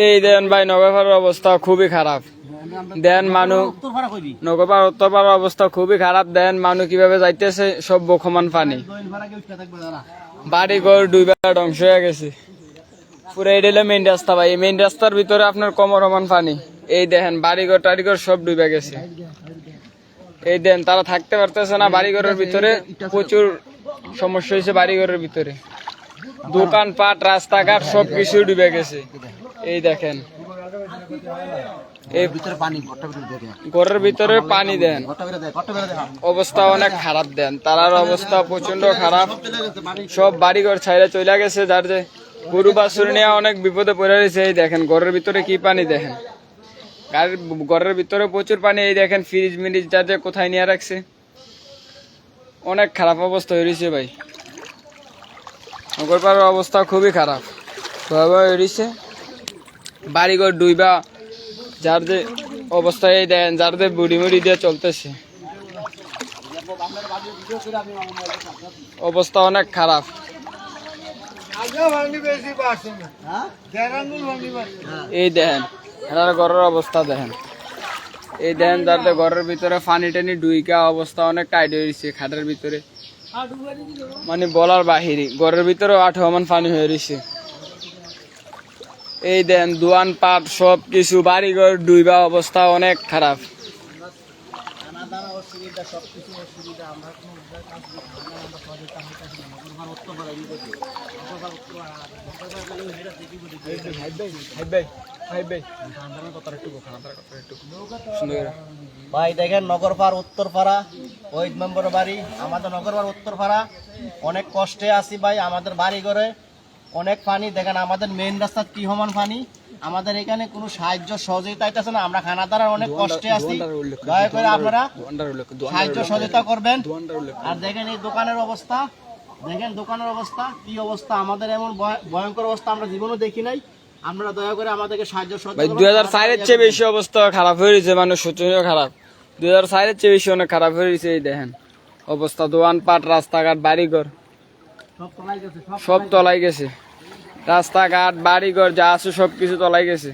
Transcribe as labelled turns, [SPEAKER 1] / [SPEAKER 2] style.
[SPEAKER 1] এই দেন ভাই নগরপাড়ার অবস্থা খুবই খারাপ। দেন মানুষ নগরপাড়া উত্তরপাড়ার অবস্থা খুবই খারাপ। দেন মানুষ কিভাবে যাইতেছে, সব বখমান পানি, বাড়ি ঘর ডুইবা ধ্বংস হয়ে গেছে পুরো। এটা হলো মেইন রাস্তা ভাই, এই মেইন রাস্তার ভিতরে আপনার কমরমান পানি। এই দেখেন বাড়িঘর টাড়িঘর সব ডুবে গেছে। এই দেন তারা থাকতে পারতেছে না বাড়িঘরের ভিতরে, প্রচুর সমস্যা হয়েছে বাড়িঘরের ভিতরে। দোকানপাট রাস্তাঘাট সব কিছু ডুবে গেছে। এই দেখেন এই ঘরের ভিতরে পানি, দেন অবস্থা অনেক খারাপ। দেন তারার অবস্থা প্রচন্ড খারাপ, সব বাড়িঘর ছাইরা চলে গেছে। যার যে গরু বাছুর নিয়ে অনেক বিপদে পড়ে রয়েছে। এই দেখেন ঘরের ভিতরে কি পানি, দেখেন ঘরের ভিতরে প্রচুর পানি। এই দেখেন ফ্রিজ মিরিজ যার যে কোথায় নিয়ে রাখছে, অনেক খারাপ অবস্থা হয়ে রয়েছে ভাই। নগরপাড়ার অবস্থা খুবই খারাপ, ভয়াবহ হয়ে রয়েছে। বাড়িঘর ডুইবা যার যে অবস্থা, এই দেন যার যে বুড়ি মুড়ি দিয়ে চলতেছে, অবস্থা অনেক খারাপ। এই দেখেন এনার ঘরের অবস্থা দেখেন। এই দেখেন যাতে ঘরের ভিতরে পানি টানি ডুইকা অবস্থা অনেক টাইট হয়েছে। খাটের ভিতরে মানে বলার বাহিরে, ঘরের ভিতরে 8 মান পানি হয়ে রয়েছে। এই দেন দোয়ান পাট সব কিছু বাড়িঘর ডুইবা অবস্থা অনেক খারাপ।
[SPEAKER 2] ভাই দেখেন নগরপাড়া উত্তরপাড়া 8 নম্বর বাড়ি, আমাদের নগরপাড়া উত্তরপাড়া অনেক কষ্টে আছি ভাই। আমাদের বাড়ি ঘরে অনেক পানি, দেখেন আমাদের মেইন রাস্তার কি সমান পানি। আমাদের এখানে কোনো সাহায্য সহযোগিতা আইতেছে না, আমরা খানা দ্বারা অনেক কষ্টে আছি। দয়া করে আপনারা সাহায্য সহযোগিতা করবেন। আর দেখেন এই দোকানের অবস্থা, দেখেন দোকানের অবস্থা কি অবস্থা, আমাদের এমন ভয়ঙ্কর অবস্থা আমরা জীবনও দেখি নাই। আপনারা দয়া করে আমাদেরকে সাহায্য সহযোগিতা করুন।
[SPEAKER 1] 2004-এর চেয়ে বেশি অবস্থা খারাপ হয়ে রয়েছে, মানুষ শোচনীয় খারাপ। 2004-এর চেয়ে বেশি অনেক খারাপ হয়ে রয়েছে। এই দেখেন অবস্থা, দোকান পাট রাস্তাঘাট বাড়িঘর সব তলাই গেছে। রাস্তাঘাট বাড়িঘর যা আছে সব কিছু তলাই গেছে।